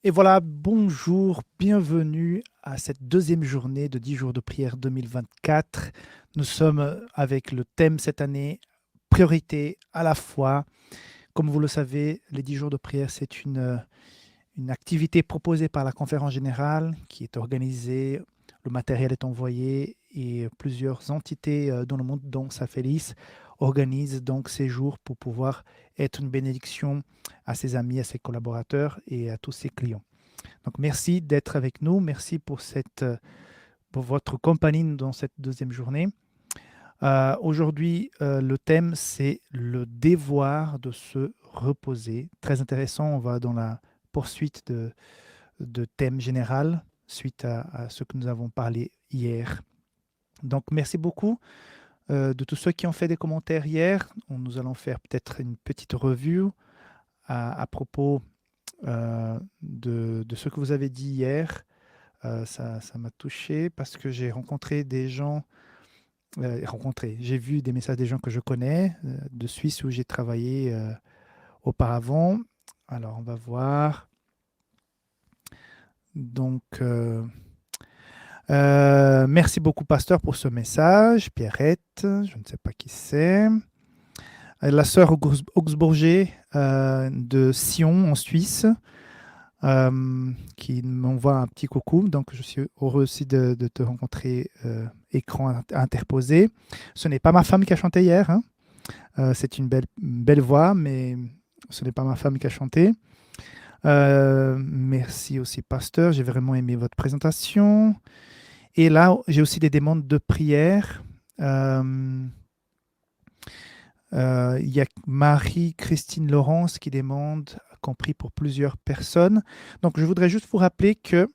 Et voilà, bonjour, bienvenue à cette deuxième journée de 10 jours de prière 2024. Nous sommes avec le thème cette année, priorité à la foi. Comme vous le savez, les 10 jours de prière, c'est une activité proposée par la conférence générale qui est organisée, le matériel est envoyé et plusieurs entités dans le monde, dont Safelis, organisent donc ces jours pour pouvoir être une bénédiction à ses amis, à ses collaborateurs et à tous ses clients. Donc, merci d'être avec nous. Merci pour votre compagnie dans cette deuxième journée. Aujourd'hui, le thème, c'est le devoir de se reposer. Très intéressant. On va dans la poursuite de thème général suite à ce que nous avons parlé hier. Donc, merci beaucoup de tous ceux qui ont fait des commentaires hier. Nous allons faire peut-être une petite revue à propos de ce que vous avez dit hier. Ça m'a touché parce que j'ai rencontré des gens, j'ai vu des messages des gens que je connais de Suisse où j'ai travaillé auparavant. Alors, on va voir. Donc, merci beaucoup, pasteur, pour ce message. Pierrette, je ne sais pas qui c'est. La sœur Augsburger de Sion en Suisse. Qui m'envoie un petit coucou. Donc, je suis heureux aussi de te rencontrer, écran interposé. Ce n'est pas ma femme qui a chanté hier, hein. C'est une belle voix, mais ce n'est pas ma femme qui a chanté. Merci aussi, pasteur. J'ai vraiment aimé votre présentation. Et là, j'ai aussi des demandes de prière. Il y a Marie-Christine Laurence qui demande qu'on prie pour plusieurs personnes. Donc, je voudrais juste vous rappeler que,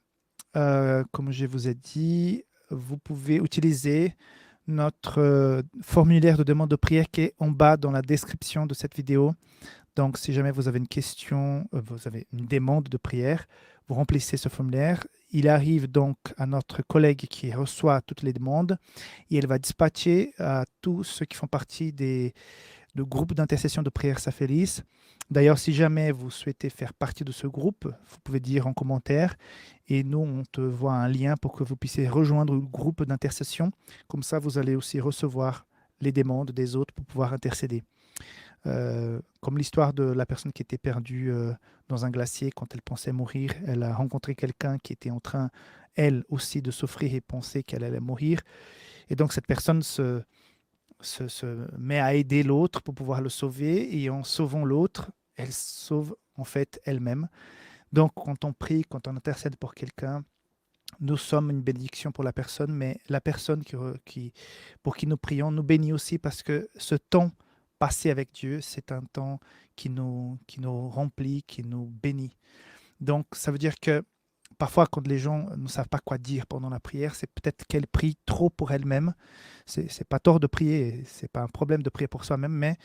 comme je vous ai dit, vous pouvez utiliser notre formulaire de demande de prière qui est en bas dans la description de cette vidéo. Donc, si jamais vous avez une question, vous avez une demande de prière, vous remplissez ce formulaire. Il arrive donc à notre collègue qui reçoit toutes les demandes et elle va dispatcher à tous ceux qui font partie le groupe d'intercession de prière Safelis. D'ailleurs, si jamais vous souhaitez faire partie de ce groupe, vous pouvez dire en commentaire et nous, on te voit un lien pour que vous puissiez rejoindre le groupe d'intercession. Comme ça, vous allez aussi recevoir les demandes des autres pour pouvoir intercéder. Comme l'histoire de la personne qui était perdue dans un glacier quand elle pensait mourir. Elle a rencontré quelqu'un qui était en train, elle aussi, de souffrir et pensait qu'elle allait mourir. Et donc, cette personne se met à aider l'autre pour pouvoir le sauver. Et en sauvant l'autre, elle sauve en fait elle-même. Donc, quand on prie, quand on intercède pour quelqu'un, nous sommes une bénédiction pour la personne, mais la personne pour qui nous prions nous bénit aussi parce que ce temps passé avec Dieu, c'est un temps qui nous remplit, qui nous bénit. Donc, ça veut dire que parfois, quand les gens ne savent pas quoi dire pendant la prière, c'est peut-être qu'elles prient trop pour elles-mêmes. C'est pas tort de prier, c'est pas un problème de prier pour soi-même, mais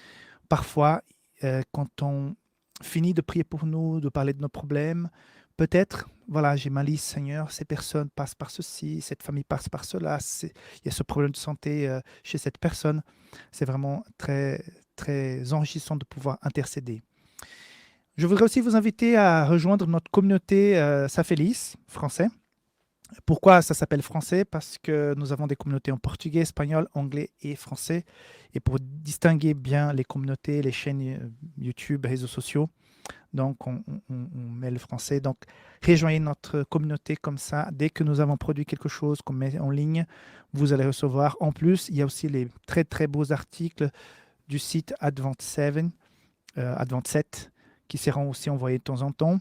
parfois, quand on finit de prier pour nous, de parler de nos problèmes, peut-être, voilà, j'ai ma liste, Seigneur, ces personnes passent par ceci, cette famille passe par cela, il y a ce problème de santé chez cette personne. C'est vraiment très, très enrichissant de pouvoir intercéder. Je voudrais aussi vous inviter à rejoindre notre communauté Safelis français. Pourquoi ça s'appelle français? Parce que nous avons des communautés en portugais, espagnol, anglais et français. Et pour distinguer bien les communautés, les chaînes YouTube, réseaux sociaux, donc on met le français. Donc rejoignez notre communauté comme ça. Dès que nous avons produit quelque chose qu'on met en ligne, vous allez recevoir. En plus, il y a aussi les très très beaux articles du site Advent 7, qui seront aussi envoyés de temps en temps.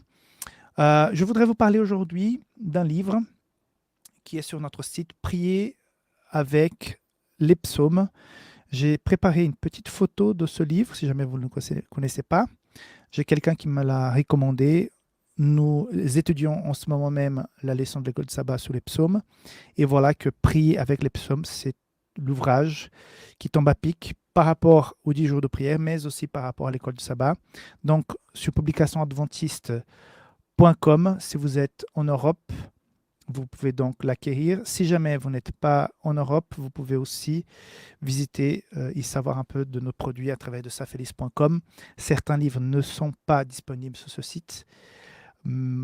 Je voudrais vous parler aujourd'hui d'un livre qui est sur notre site Prier avec les psaumes. J'ai préparé une petite photo de ce livre, si jamais vous ne le connaissez pas. J'ai quelqu'un qui me l'a recommandé. Nous étudions en ce moment même la leçon de l'école de sabbat sur les psaumes. Et voilà que Prier avec les psaumes, c'est l'ouvrage qui tombe à pic par rapport aux 10 jours de prière, mais aussi par rapport à l'école de sabbat. Donc, sur publicationadventiste.com, si vous êtes en Europe, vous pouvez donc l'acquérir. Si jamais vous n'êtes pas en Europe, vous pouvez aussi visiter et savoir un peu de nos produits à travers de safelis.com. Certains livres ne sont pas disponibles sur ce site.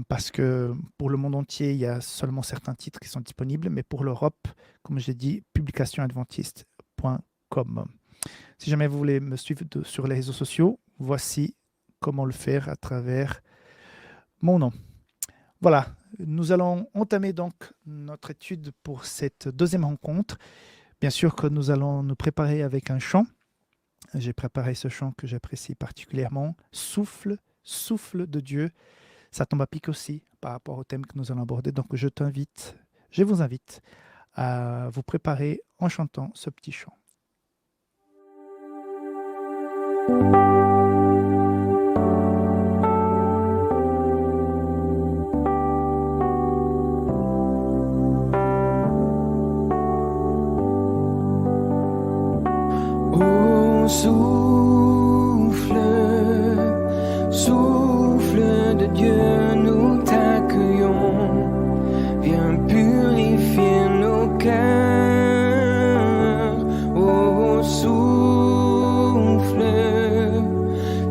parce que pour le monde entier, il y a seulement certains titres qui sont disponibles, mais pour l'Europe, comme j'ai dit, publicationadventiste.com. Si jamais vous voulez me suivre sur les réseaux sociaux, voici comment le faire à travers mon nom. Voilà, nous allons entamer donc notre étude pour cette deuxième rencontre. Bien sûr que nous allons nous préparer avec un chant. J'ai préparé ce chant que j'apprécie particulièrement. Souffle, souffle de Dieu. Ça tombe à pic aussi par rapport au thème que nous allons aborder. Donc je vous invite à vous préparer en chantant ce petit chant. Oh, souffle, souffle de Dieu, nous t'accueillons. Viens purifier nos cœurs. Oh, souffle,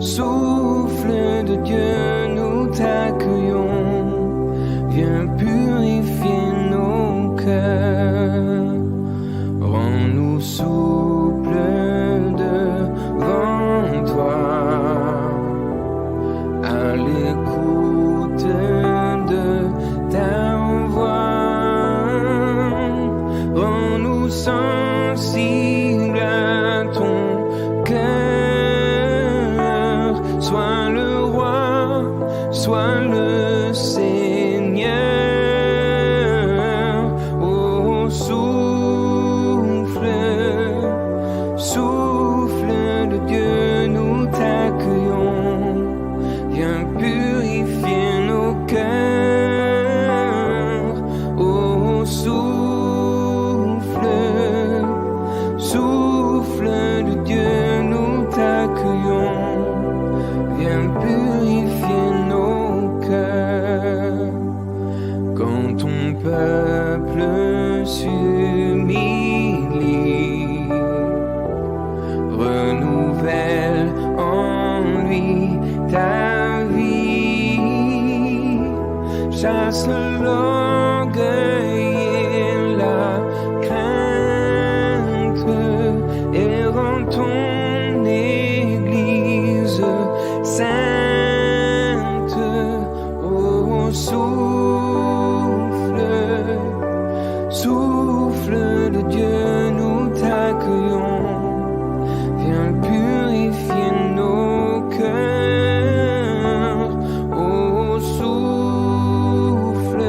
souffle de Dieu, nous t'accueillons. Viens purifier nos cœurs. Rends-nous souples devant toi, à l'écoute de ta voix. Rends-nous sensibles à ton cœur. Sois le roi, sois le Seigneur. Oh, souffle, souffle de Dieu, nous t'accueillons. Viens purifier nos cœurs. Oh, souffle, souffle de Dieu, nous t'accueillons. Viens purifier nos cœurs. Quand ton peuple s'humilie, renouvelle en lui ta vie. Chasse l'orgueil et la crainte et rends ton Église sainte. Oh, souffle, souffle de Dieu, nous t'accueillons. Viens purifier nos cœurs. Oh, souffle,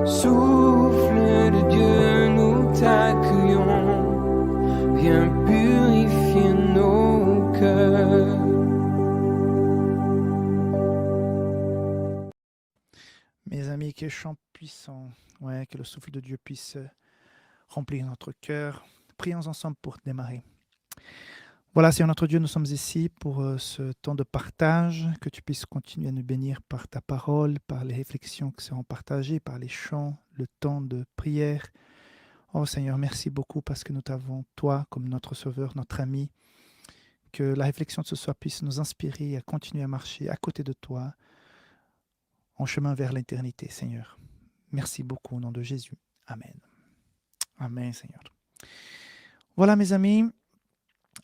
souffle de Dieu, nous t'accueillons. Viens purifier nos cœurs. Mes amis, quel chant puissant. Ouais, que le souffle de Dieu puisse remplir notre cœur. Prions ensemble pour démarrer. Voilà, Seigneur notre Dieu, nous sommes ici pour ce temps de partage, que tu puisses continuer à nous bénir par ta parole, par les réflexions qui seront partagées, par les chants, le temps de prière. Oh Seigneur, merci beaucoup parce que nous t'avons, toi, comme notre Sauveur, notre ami. Que la réflexion de ce soir puisse nous inspirer à continuer à marcher à côté de toi, en chemin vers l'éternité, Seigneur. Merci beaucoup au nom de Jésus. Amen. Amen, Seigneur. Voilà, mes amis,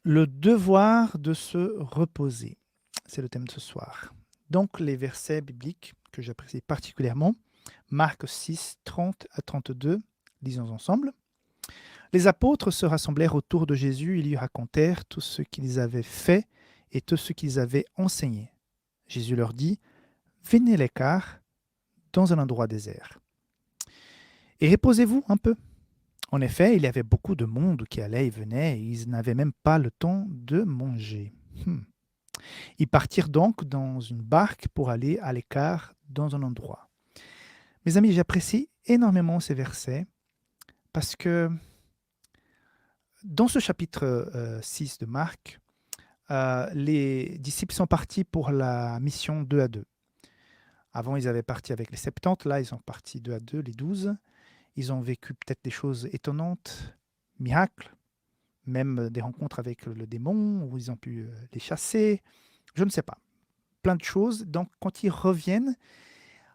le devoir de se reposer. C'est le thème de ce soir. Donc, les versets bibliques que j'apprécie particulièrement, Marc 6, 30 à 32, lisons ensemble. Les apôtres se rassemblèrent autour de Jésus et lui racontèrent tout ce qu'ils avaient fait et tout ce qu'ils avaient enseigné. Jésus leur dit, « Venez à l'écart, dans un endroit désert, et reposez-vous un peu. » En effet, il y avait beaucoup de monde qui allait et venait, et ils n'avaient même pas le temps de manger. Ils partirent donc dans une barque pour aller à l'écart dans un endroit. Mes amis, j'apprécie énormément ces versets parce que dans ce chapitre 6 de Marc, les disciples sont partis pour la mission 2 à 2. Avant, ils avaient parti avec les 70, là, ils sont partis 2 à 2, les 12. Ils ont vécu peut-être des choses étonnantes, miracles, même des rencontres avec le démon, où ils ont pu les chasser. Je ne sais pas. plein de choses. Donc, quand ils reviennent,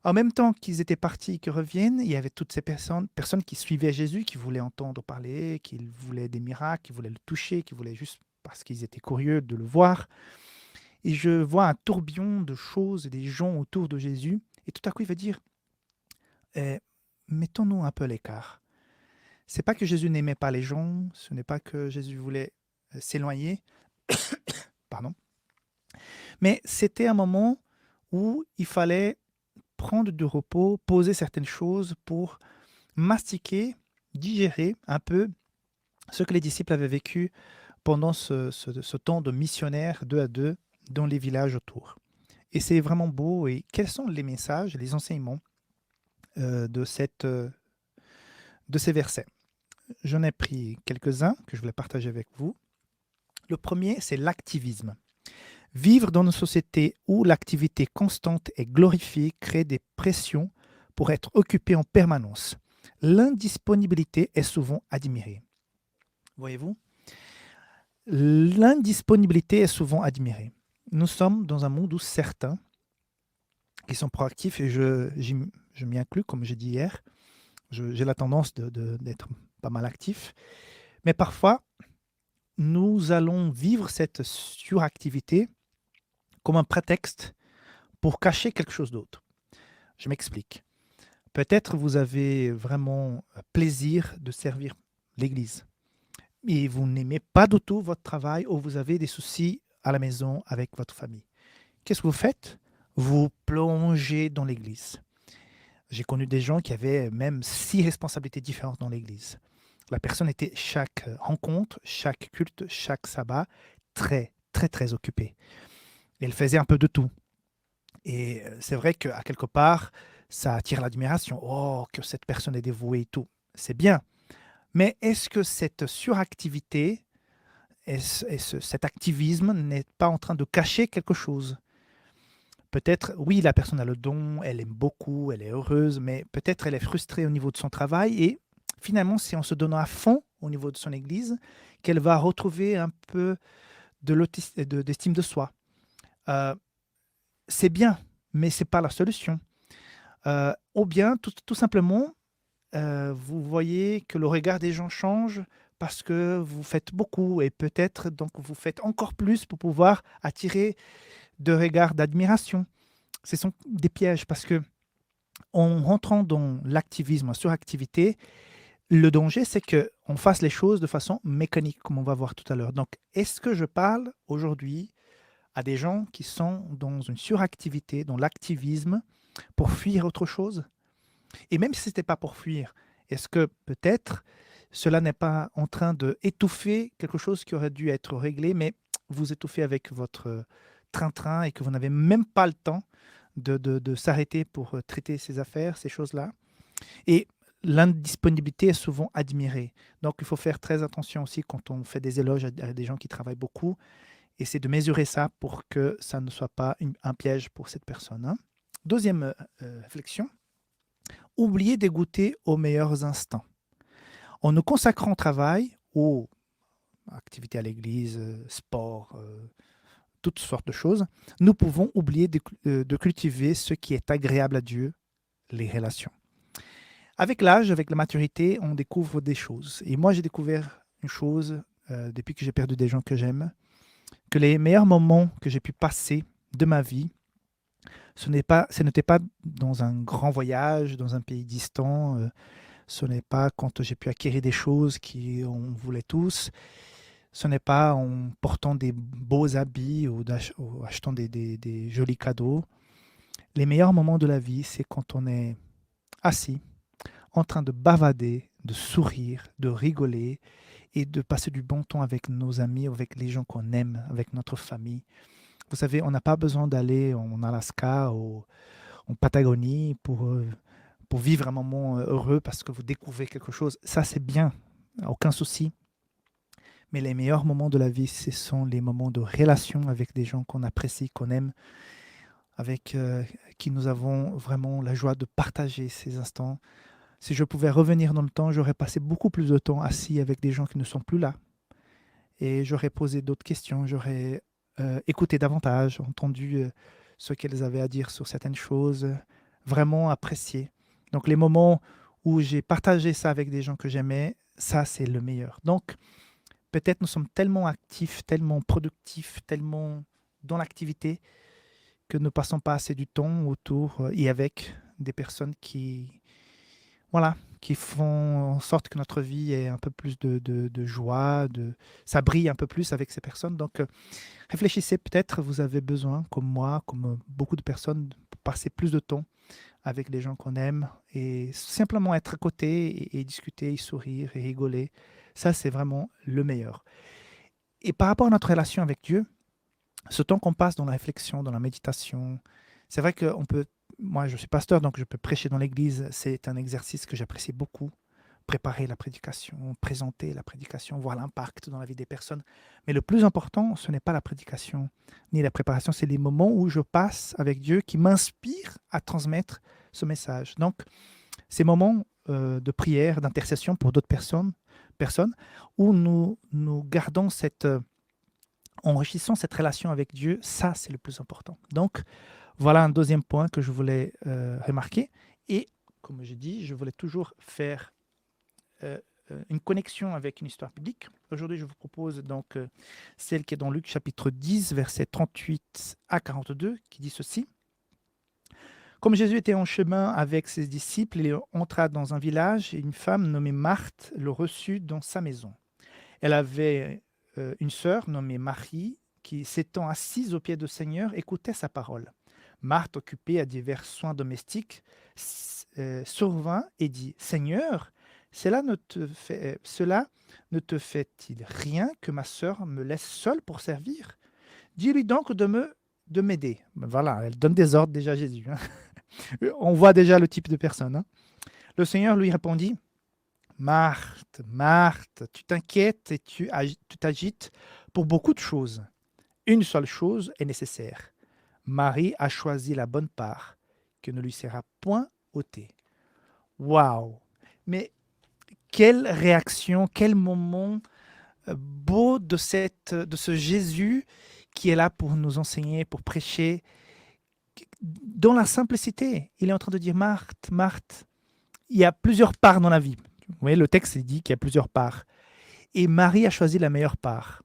en même temps qu'ils étaient partis, qu'ils reviennent, il y avait toutes ces personnes qui suivaient Jésus, qui voulaient entendre parler, qui voulaient des miracles, qui voulaient le toucher, qui voulaient juste parce qu'ils étaient curieux de le voir. Et je vois un tourbillon de choses et des gens autour de Jésus. Et tout à coup, il va dire, eh, mettons-nous un peu à l'écart. C'est pas que Jésus n'aimait pas les gens, ce n'est pas que Jésus voulait s'éloigner, pardon, mais c'était un moment où il fallait prendre du repos, poser certaines choses pour mastiquer, digérer un peu ce que les disciples avaient vécu pendant ce temps de missionnaire 2 à 2 dans les villages autour. Et c'est vraiment beau. Et quels sont les messages, les enseignements de ces versets? J'en ai pris quelques-uns que je voulais partager avec vous. Le premier, c'est l'activisme. Vivre dans une société où l'activité constante est glorifiée crée des pressions pour être occupé en permanence. L'indisponibilité est souvent admirée. Voyez-vous? L'indisponibilité est souvent admirée. Nous sommes dans un monde où certains qui sont proactifs, et je m'y inclus, comme j'ai dit hier, j'ai la tendance d'être pas mal actif, mais parfois, nous allons vivre cette suractivité comme un prétexte pour cacher quelque chose d'autre. Je m'explique. Peut-être vous avez vraiment plaisir de servir l'Église et vous n'aimez pas du tout votre travail ou vous avez des soucis à la maison avec votre famille. Qu'est-ce que vous faites? Vous plongez dans l'Église. J'ai connu des gens qui avaient même 6 responsabilités différentes dans l'Église. La personne était chaque rencontre, chaque culte, chaque sabbat, très, très, très occupée. Et elle faisait un peu de tout. Et c'est vrai qu'à quelque part, ça attire l'admiration. Oh, que cette personne est dévouée et tout. C'est bien. Mais est-ce que cette suractivité cet activisme n'est pas en train de cacher quelque chose? Peut-être, oui, la personne a le don, elle aime beaucoup, elle est heureuse, mais peut-être elle est frustrée au niveau de son travail et finalement, c'est en se donnant à fond au niveau de son église qu'elle va retrouver un peu d'estime de soi. C'est bien, mais ce n'est pas la solution. Ou bien, tout simplement, vous voyez que le regard des gens change parce que vous faites beaucoup et peut-être donc vous faites encore plus pour pouvoir attirer de regards d'admiration. Ce sont des pièges parce que en rentrant dans l'activisme, la suractivité, le danger, c'est qu'on fasse les choses de façon mécanique, comme on va voir tout à l'heure. Donc, est-ce que je parle aujourd'hui à des gens qui sont dans une suractivité, dans l'activisme, pour fuir autre chose? Et même si ce n'était pas pour fuir, est-ce que peut-être cela n'est pas en train d'étouffer quelque chose qui aurait dû être réglé, mais vous étouffez avec votre train-train et que vous n'avez même pas le temps de s'arrêter pour traiter ces affaires, ces choses-là? Et l'indisponibilité est souvent admirée. Donc, il faut faire très attention aussi quand on fait des éloges à des gens qui travaillent beaucoup. Et c'est de mesurer ça pour que ça ne soit pas un piège pour cette personne. Hein. Deuxième réflexion, oublier de goûter aux meilleurs instants. En nous consacrant au travail, aux activités à l'église, sport, toutes sortes de choses, nous pouvons oublier de cultiver ce qui est agréable à Dieu, les relations. Avec l'âge, avec la maturité, on découvre des choses. Et moi, j'ai découvert une chose depuis que j'ai perdu des gens que j'aime, que les meilleurs moments que j'ai pu passer de ma vie, ce n'était pas dans un grand voyage, dans un pays distant, ce n'est pas quand j'ai pu acquérir des choses qu'on voulait tous, ce n'est pas en portant des beaux habits ou achetant des jolis cadeaux. Les meilleurs moments de la vie, c'est quand on est assis, en train de bavader, de sourire, de rigoler et de passer du bon temps avec nos amis, avec les gens qu'on aime, avec notre famille. Vous savez, on n'a pas besoin d'aller en Alaska ou en Patagonie pour vivre un moment heureux parce que vous découvrez quelque chose. Ça, c'est bien, aucun souci. Mais les meilleurs moments de la vie, ce sont les moments de relation avec des gens qu'on apprécie, qu'on aime, avec qui nous avons vraiment la joie de partager ces instants. Si je pouvais revenir dans le temps, j'aurais passé beaucoup plus de temps assis avec des gens qui ne sont plus là. Et j'aurais posé d'autres questions, j'aurais écouté davantage, entendu ce qu'elles avaient à dire sur certaines choses, vraiment apprécié. Donc les moments où j'ai partagé ça avec des gens que j'aimais, ça c'est le meilleur. Donc peut-être nous sommes tellement actifs, tellement productifs, tellement dans l'activité que nous ne passons pas assez du temps autour et avec des personnes qui, voilà, qui font en sorte que notre vie ait un peu plus de joie, ça brille un peu plus avec ces personnes. Donc, réfléchissez, peut-être vous avez besoin, comme moi, comme beaucoup de personnes, de passer plus de temps avec les gens qu'on aime et simplement être à côté et discuter, et sourire et rigoler. Ça, c'est vraiment le meilleur. Et par rapport à notre relation avec Dieu, ce temps qu'on passe dans la réflexion, dans la méditation, c'est vrai qu'on peut, moi je suis pasteur, donc je peux prêcher dans l'église, c'est un exercice que j'apprécie beaucoup. Préparer la prédication, présenter la prédication, voir l'impact dans la vie des personnes. Mais le plus important, ce n'est pas la prédication ni la préparation, c'est les moments où je passe avec Dieu qui m'inspirent à transmettre ce message. Donc, ces moments de prière, d'intercession pour d'autres personnes où nous gardons enrichissons cette relation avec Dieu, ça c'est le plus important. Donc, voilà un deuxième point que je voulais remarquer. Et comme je dis, je voulais toujours faire une connexion avec une histoire biblique. Aujourd'hui, je vous propose donc celle qui est dans Luc chapitre 10, versets 38 à 42, qui dit ceci. Comme Jésus était en chemin avec ses disciples, il entra dans un village et une femme nommée Marthe le reçut dans sa maison. Elle avait une sœur nommée Marie qui, s'étant assise aux pieds du Seigneur, écoutait sa parole. Marthe, occupée à divers soins domestiques, survint et dit « Seigneur, cela ne te fait-il rien que ma sœur me laisse seule pour servir? Dis-lui donc de m'aider. » Voilà, elle donne des ordres déjà à Jésus. Hein. On voit déjà le type de personne. Hein. Le Seigneur lui répondit « Marthe, Marthe, tu t'inquiètes et tu t'agites pour beaucoup de choses. Une seule chose est nécessaire. Marie a choisi la bonne part, que ne lui sera point ôtée. » Waouh! Mais quelle réaction, quel moment beau de ce Jésus qui est là pour nous enseigner, pour prêcher. Dans la simplicité, il est en train de dire, Marthe, Marthe, il y a plusieurs parts dans la vie. Vous voyez, le texte dit qu'il y a plusieurs parts. Et Marie a choisi la meilleure part.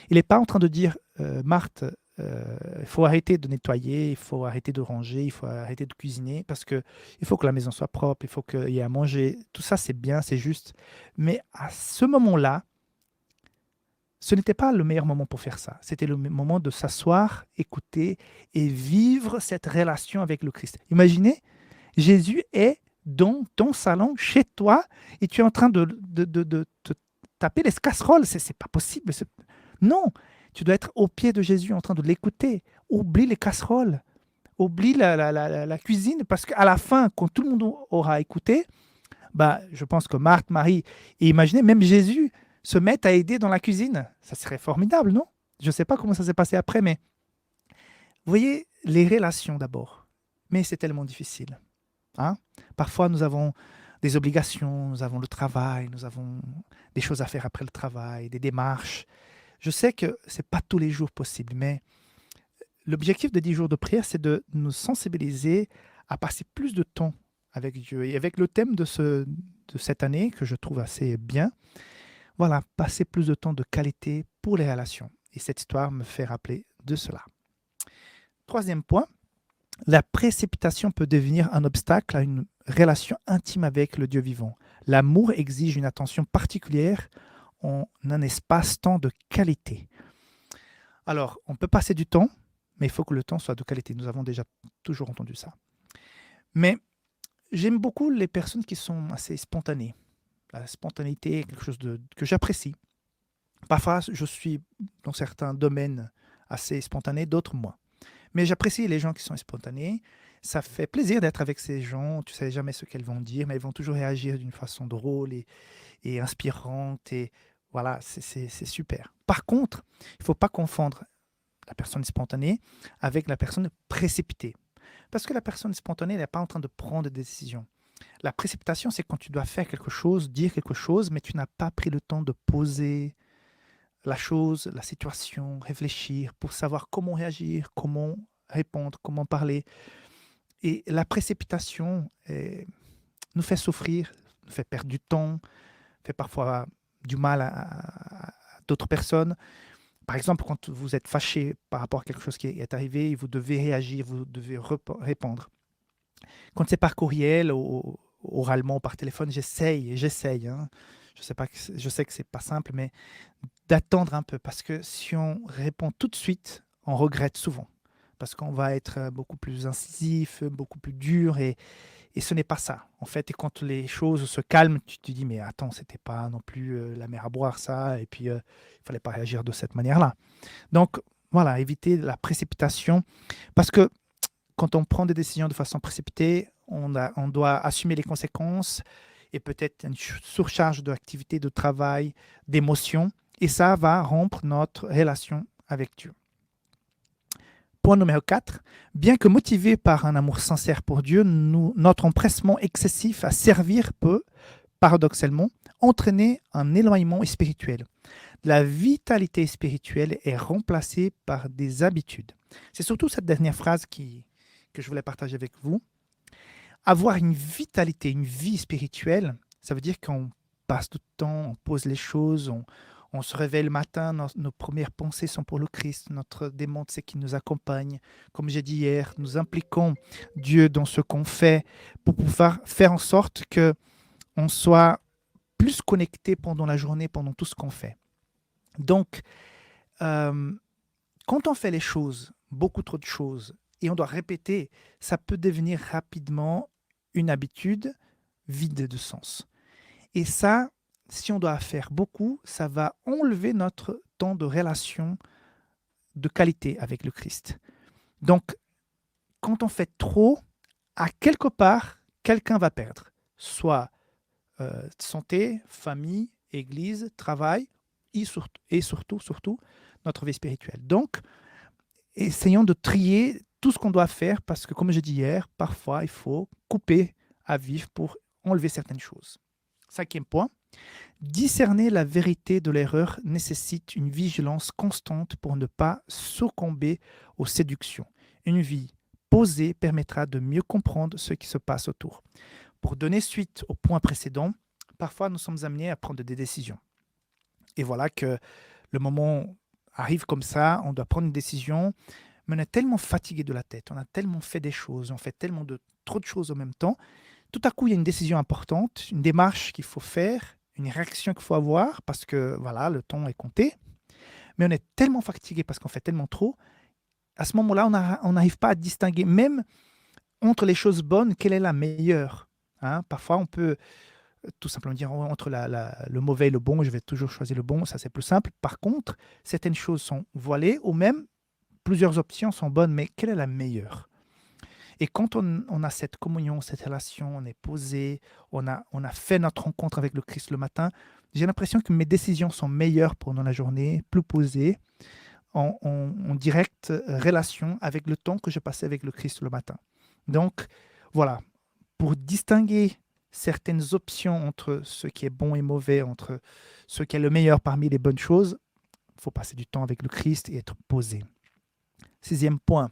Il n'est pas en train de dire, Marthe, il faut arrêter de nettoyer, il faut arrêter de ranger, il faut arrêter de cuisiner, parce qu'il faut que la maison soit propre, il faut qu'il y ait à manger. Tout ça, c'est bien, c'est juste. Mais à ce moment-là, ce n'était pas le meilleur moment pour faire ça. C'était le moment de s'asseoir, écouter et vivre cette relation avec le Christ. Imaginez, Jésus est dans ton salon, chez toi, et tu es en train de te taper les casseroles. C'est pas possible. Non, tu dois être au pied de Jésus en train de l'écouter. Oublie les casseroles, oublie la cuisine, parce qu'à la fin, quand tout le monde aura écouté, bah, je pense que Marthe, Marie, et imaginez même Jésus se mettent à aider dans la cuisine. Ça serait formidable, non? Je ne sais pas comment ça s'est passé après, mais vous voyez, les relations d'abord. Mais c'est tellement difficile. Hein? Parfois, nous avons des obligations, nous avons le travail, nous avons des choses à faire après le travail, des démarches. Je sais que ce n'est pas tous les jours possible, mais l'objectif de 10 jours de prière, c'est de nous sensibiliser à passer plus de temps avec Dieu. Et avec le thème de cette année, que je trouve assez bien, voilà, passer plus de temps de qualité pour les relations. Et cette histoire me fait rappeler de cela. Troisième point, la précipitation peut devenir un obstacle à une relation intime avec le Dieu vivant. L'amour exige une attention particulière en un espace-temps de qualité. Alors, on peut passer du temps, mais il faut que le temps soit de qualité. Nous avons déjà toujours entendu ça. Mais j'aime beaucoup les personnes qui sont assez spontanées. La spontanéité est quelque chose que j'apprécie. Parfois, je suis dans certains domaines assez spontané, d'autres moins. Mais j'apprécie les gens qui sont spontanés. Ça fait plaisir d'être avec ces gens. Tu ne sais jamais ce qu'elles vont dire, mais elles vont toujours réagir d'une façon drôle et inspirante. Et voilà, c'est super. Par contre, il ne faut pas confondre la personne spontanée avec la personne précipitée. Parce que la personne spontanée n'est pas en train de prendre des décisions. La précipitation, c'est quand tu dois faire quelque chose, dire quelque chose, mais tu n'as pas pris le temps de poser la chose, la situation, réfléchir pour savoir comment réagir, comment répondre, comment parler. Et la précipitation nous fait souffrir, nous fait perdre du temps, fait parfois du mal à d'autres personnes. Par exemple, quand vous êtes fâché par rapport à quelque chose qui est arrivé, vous devez réagir, vous devez répondre. Quand c'est par courriel, oralement, par téléphone, j'essaye. Hein. Je sais que c'est pas simple, mais d'attendre un peu, parce que si on répond tout de suite, on regrette souvent, parce qu'on va être beaucoup plus incisif, beaucoup plus dur, et ce n'est pas ça, en fait. Et quand les choses se calment, tu te dis, mais attends, c'était pas non plus la mer à boire, ça, et puis il fallait pas réagir de cette manière-là. Donc, voilà, éviter la précipitation, parce que quand on prend des décisions de façon précipitée, on doit assumer les conséquences et peut-être une surcharge d'activité, de travail, d'émotions, et ça va rompre notre relation avec Dieu. Point numéro 4, bien que motivé par un amour sincère pour Dieu, notre empressement excessif à servir peut, paradoxalement, entraîner un éloignement spirituel. La vitalité spirituelle est remplacée par des habitudes. C'est surtout cette dernière phrase que je voulais partager avec vous. Avoir une vitalité, une vie spirituelle, ça veut dire qu'on passe tout le temps, on pose les choses, on se réveille le matin, nos premières pensées sont pour le Christ, notre démon, c'est qui nous accompagne. Comme j'ai dit hier, nous impliquons Dieu dans ce qu'on fait pour pouvoir faire en sorte qu'on soit plus connecté pendant la journée, pendant tout ce qu'on fait. Donc, quand on fait les choses, beaucoup trop de choses, et on doit répéter, ça peut devenir rapidement une habitude vide de sens. Et ça, si on doit faire beaucoup, ça va enlever notre temps de relation de qualité avec le Christ. Donc, quand on fait trop, à quelque part, quelqu'un va perdre. Soit santé, famille, église, travail, et surtout, notre vie spirituelle. Donc, essayons de trier tout ce qu'on doit faire parce que, comme je dis hier, parfois, il faut couper à vif pour enlever certaines choses. 5e point, discerner la vérité de l'erreur nécessite une vigilance constante pour ne pas succomber aux séductions. Une vie posée permettra de mieux comprendre ce qui se passe autour. Pour donner suite au point précédent, parfois nous sommes amenés à prendre des décisions. Et voilà que le moment arrive comme ça, on doit prendre une décision, mais on est tellement fatigué de la tête, on a tellement fait des choses, on fait tellement trop de choses en même temps. Tout à coup, il y a une décision importante, une démarche qu'il faut faire, une réaction qu'il faut avoir, parce que voilà, le temps est compté. Mais on est tellement fatigué parce qu'on fait tellement trop. À ce moment-là, on n'arrive pas à distinguer, même entre les choses bonnes, quelle est la meilleure. Hein? Parfois, on peut tout simplement dire entre le mauvais et le bon, je vais toujours choisir le bon, ça c'est plus simple. Par contre, certaines choses sont voilées, ou même plusieurs options sont bonnes, mais quelle est la meilleure? Et quand on a cette communion, cette relation, on est posé, on a fait notre rencontre avec le Christ le matin, j'ai l'impression que mes décisions sont meilleures pendant la journée, plus posées, en directe relation avec le temps que je passais avec le Christ le matin. Donc, voilà, pour distinguer certaines options entre ce qui est bon et mauvais, entre ce qui est le meilleur parmi les bonnes choses, il faut passer du temps avec le Christ et être posé. 6e point.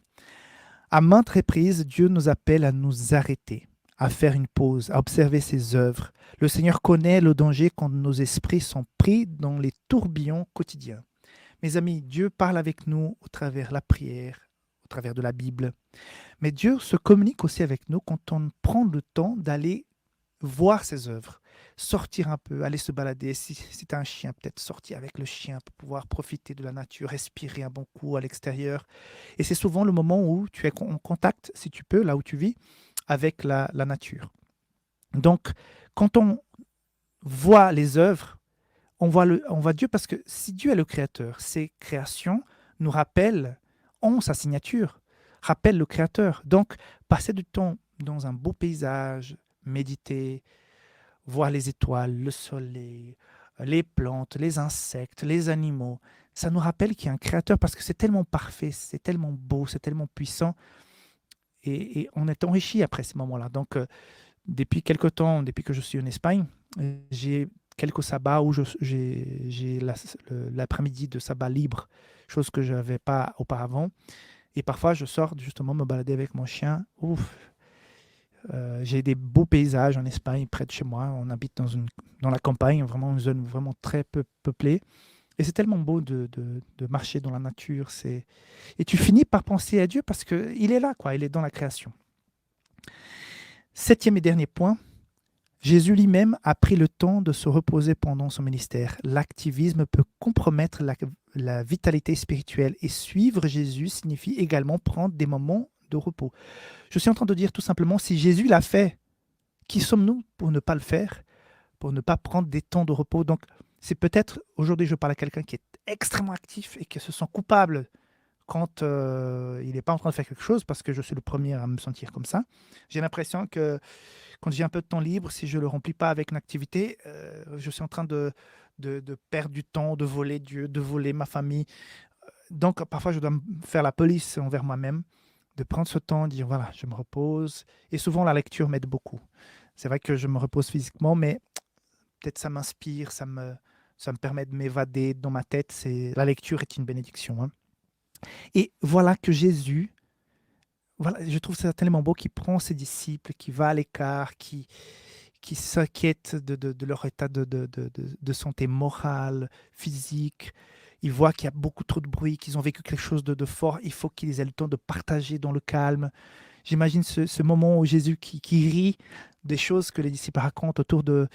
À maintes reprises, Dieu nous appelle à nous arrêter, à faire une pause, à observer ses œuvres. Le Seigneur connaît le danger quand nos esprits sont pris dans les tourbillons quotidiens. Mes amis, Dieu parle avec nous au travers de la prière, au travers de la Bible. Mais Dieu se communique aussi avec nous quand on prend le temps d'aller voir ses œuvres, sortir un peu, aller se balader. Si tu as un chien, peut-être sortir avec le chien pour pouvoir profiter de la nature, respirer un bon coup à l'extérieur. Et c'est souvent le moment où tu es en contact, si tu peux, là où tu vis, avec la nature. Donc, quand on voit les œuvres, on voit Dieu, parce que si Dieu est le créateur, ses créations nous rappellent, ont sa signature, rappellent le créateur. Donc, passer du temps dans un beau paysage, méditer, voir les étoiles, le soleil, les plantes, les insectes, les animaux, ça nous rappelle qu'il y a un créateur, parce que c'est tellement parfait, c'est tellement beau, c'est tellement puissant, et on est enrichi après ces moments-là. Donc, depuis quelque temps, depuis que je suis en Espagne, j'ai quelques sabbats où j'ai l'après-midi de sabbat libre, chose que je n'avais pas auparavant. Et parfois, je sors justement me balader avec mon chien. Ouf, j'ai des beaux paysages en Espagne, près de chez moi. On habite dans la campagne, vraiment une zone vraiment très peu peuplée. Et c'est tellement beau de marcher dans la nature. Et tu finis par penser à Dieu parce qu'il est là, quoi. Il est dans la création. Septième et dernier point, Jésus lui-même a pris le temps de se reposer pendant son ministère. L'activisme peut compromettre la vitalité spirituelle et suivre Jésus signifie également prendre des moments de repos. Je suis en train de dire tout simplement, si Jésus l'a fait, qui sommes-nous pour ne pas le faire, pour ne pas prendre des temps de repos? Donc, c'est peut-être, aujourd'hui, je parle à quelqu'un qui est extrêmement actif et qui se sent coupable quand il n'est pas en train de faire quelque chose, parce que je suis le premier à me sentir comme ça. J'ai l'impression que quand j'ai un peu de temps libre, si je ne le remplis pas avec une activité, je suis en train de perdre du temps, de voler Dieu, de voler ma famille. Donc, parfois, je dois faire la police envers moi-même, de prendre ce temps, de dire, voilà, je me repose. Et souvent, la lecture m'aide beaucoup. C'est vrai que je me repose physiquement, mais peut-être ça m'inspire, ça me permet de m'évader dans ma tête. La lecture est une bénédiction, hein. Et voilà que Jésus, voilà, je trouve ça tellement beau qu'il prend ses disciples, qui va à l'écart, qui s'inquiète de leur état de santé morale, physique. Ils voient qu'il y a beaucoup trop de bruit, qu'ils ont vécu quelque chose de fort. Il faut qu'ils aient le temps de partager dans le calme. J'imagine ce moment où Jésus qui rit des choses que les disciples racontent autour de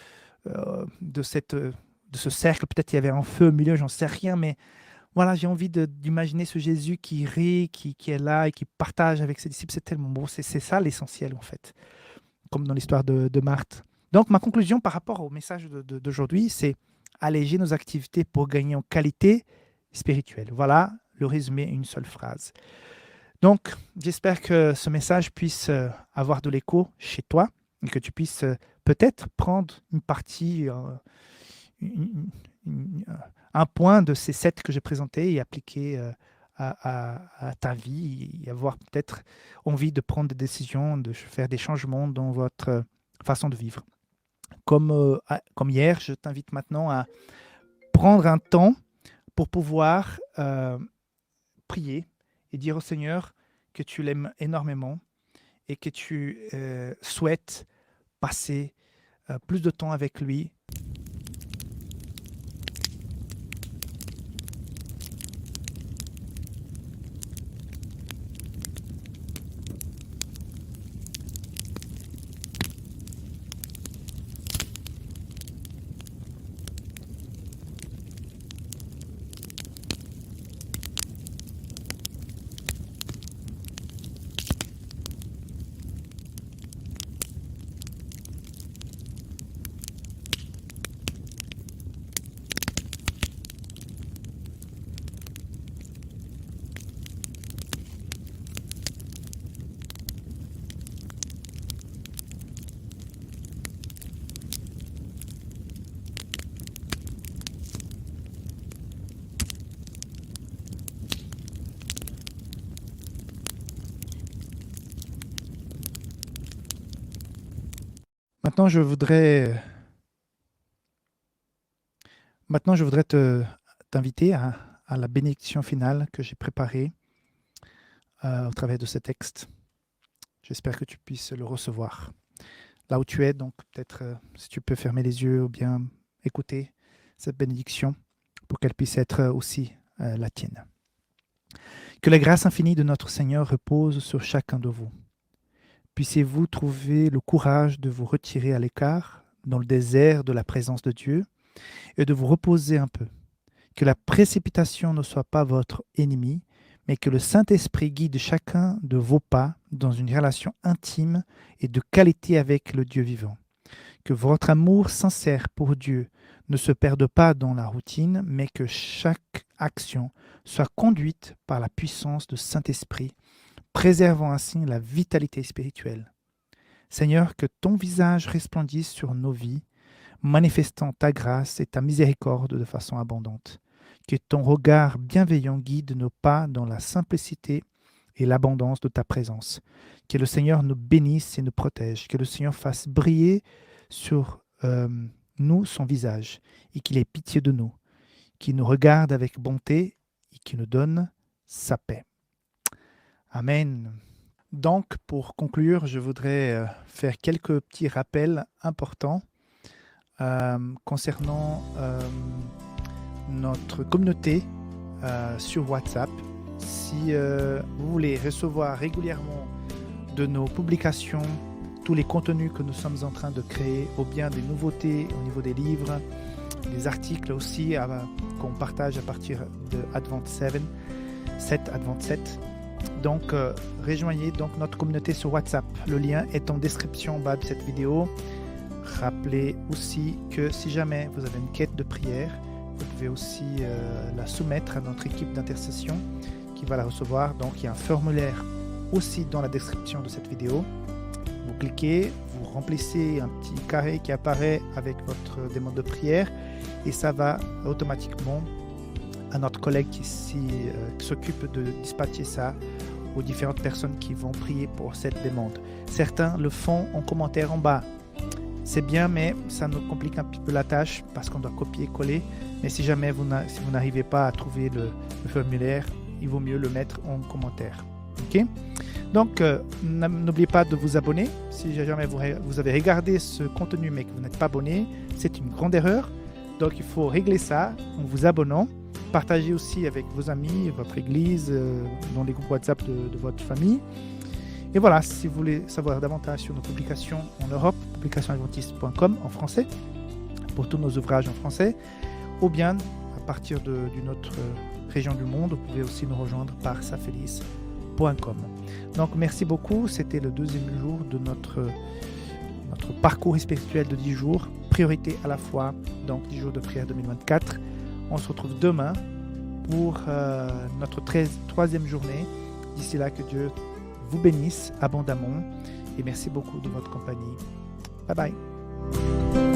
ce cercle. Peut-être il y avait un feu au milieu, j'en sais rien, mais voilà, j'ai envie d'imaginer ce Jésus qui rit, qui est là et qui partage avec ses disciples. C'est tellement beau. C'est ça l'essentiel, en fait, comme dans l'histoire de Marthe. Donc, ma conclusion par rapport au message d'aujourd'hui, c'est alléger nos activités pour gagner en qualité spirituelle. Voilà le résumé, une seule phrase. Donc, j'espère que ce message puisse avoir de l'écho chez toi et que tu puisses peut-être prendre une partie, une- une- un point de ces 7 que j'ai présentés et appliquer à ta vie et avoir peut-être envie de prendre des décisions, de faire des changements dans votre façon de vivre. Comme hier, je t'invite maintenant à prendre un temps pour pouvoir prier et dire au Seigneur que tu l'aimes énormément et que tu souhaites passer plus de temps avec lui. Maintenant, je voudrais t'inviter à la bénédiction finale que j'ai préparée au travers de ce texte. J'espère que tu puisses le recevoir là où tu es. Donc, peut-être si tu peux fermer les yeux ou bien écouter cette bénédiction pour qu'elle puisse être aussi la tienne. Que la grâce infinie de notre Seigneur repose sur chacun de vous. Puissiez-vous trouver le courage de vous retirer à l'écart dans le désert de la présence de Dieu et de vous reposer un peu. Que la précipitation ne soit pas votre ennemi, mais que le Saint-Esprit guide chacun de vos pas dans une relation intime et de qualité avec le Dieu vivant. Que votre amour sincère pour Dieu ne se perde pas dans la routine, mais que chaque action soit conduite par la puissance du Saint-Esprit, préservant ainsi la vitalité spirituelle. Seigneur, que ton visage resplendisse sur nos vies, manifestant ta grâce et ta miséricorde de façon abondante. Que ton regard bienveillant guide nos pas dans la simplicité et l'abondance de ta présence. Que le Seigneur nous bénisse et nous protège. Que le Seigneur fasse briller sur nous son visage et qu'il ait pitié de nous. Qu'il nous regarde avec bonté et qu'il nous donne sa paix. Amen. Donc, pour conclure, je voudrais faire quelques petits rappels importants concernant notre communauté sur WhatsApp. Si vous voulez recevoir régulièrement de nos publications, tous les contenus que nous sommes en train de créer, ou bien des nouveautés au niveau des livres, des articles aussi qu'on partage à partir de Advent 7. Donc, rejoignez donc notre communauté sur WhatsApp. Le lien est en description en bas de cette vidéo. Rappelez aussi que si jamais vous avez une quête de prière, vous pouvez aussi la soumettre à notre équipe d'intercession qui va la recevoir. Donc, il y a un formulaire aussi dans la description de cette vidéo. Vous cliquez, vous remplissez un petit carré qui apparaît avec votre demande de prière et ça va automatiquement à notre collègue qui s'occupe de dispatcher ça aux différentes personnes qui vont prier pour cette demande. Certains le font en commentaire en bas. C'est bien, mais ça nous complique un petit peu la tâche parce qu'on doit copier-coller. Mais si jamais si vous n'arrivez pas à trouver le formulaire, il vaut mieux le mettre en commentaire. Ok ? Donc, n'oubliez pas de vous abonner. Si jamais vous avez regardé ce contenu mais que vous n'êtes pas abonné, c'est une grande erreur. Donc, il faut régler ça en vous abonnant. Partagez aussi avec vos amis, votre église, dans les groupes WhatsApp de votre famille. Et voilà, si vous voulez savoir davantage sur nos publications en Europe, publicationsadventiste.com en français, pour tous nos ouvrages en français, ou bien à partir d'une autre région du monde, vous pouvez aussi nous rejoindre par safelice.com. Donc merci beaucoup, c'était le deuxième jour de notre parcours spirituel de 10 jours, priorité à la foi, donc 10 jours de prière 2024. On se retrouve demain pour notre troisième journée. D'ici là, que Dieu vous bénisse abondamment et merci beaucoup de votre compagnie. Bye bye.